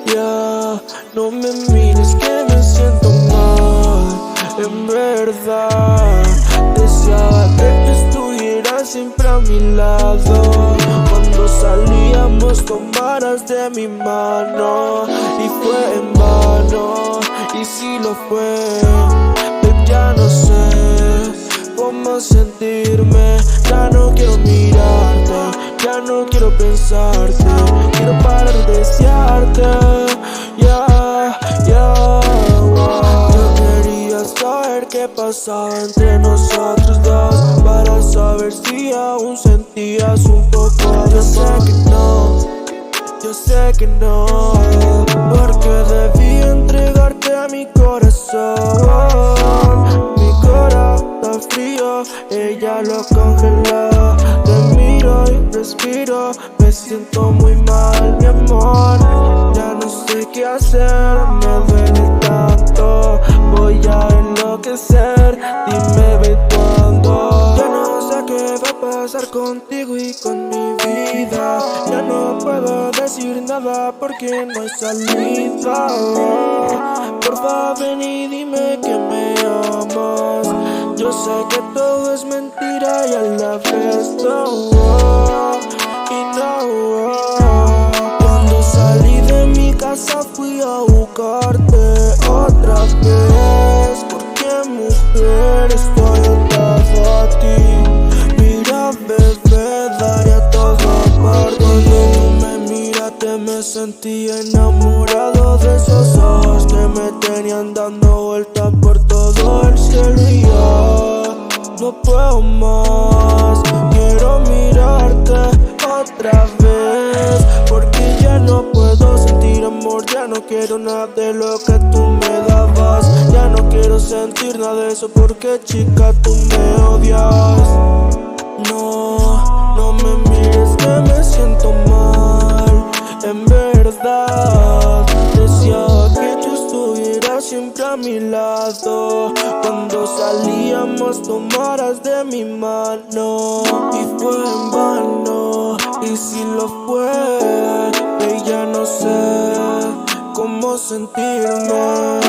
Ya, no me mires que me siento mal. En verdad, deseaba que tú estuvieras siempre a mi lado. Cuando salíamos tomaras de mi mano y fue en vano, y si lo fue, pero ya no sé cómo sentirme. Ya no quiero mirarte, ya no quiero pensarte, quiero parar de desearte. Yo quería saber qué pasaba entre nosotros dos, para saber si aún sentías un poco. Yo sé que no, yo sé que no, porque debí entregarte a mi corazón. Mi corazón está frío, ella lo congeló. Te miro y respiro, me siento muy mal, mi amor. Ya no sé qué hacer, me duele tanto. Voy a enloquecer, dime ve cuándo. Ya no sé qué va a pasar contigo y con mi vida. Ya no puedo decir nada porque no hay salida. Porfa ven y dime que me amas. Yo sé que todo es mentira y a la vez no. Y no. Cuando salí de mi casa fui a buscarte otra vez, porque mujer estoy atado a ti. Mira bebé, daría todo por ti. Cuando tú me miraste me sentí enamorado de esos ojos que me tenían dando vueltas por todo el cielo. Y yo no puedo más, quiero mirarte otra vez, porque ya no puedo sentir amor. Ya no quiero nada de lo que tú me dabas. Ya no quiero sentir nada de eso porque chica tú me odias. No, no me mires que me siento mal. En verdad, deseaba que tú estuvieras siempre a mi lado. Cuando salíamos tomaras de mi mano y fue en vano, y si lo fue, ya no sé cómo sentirme.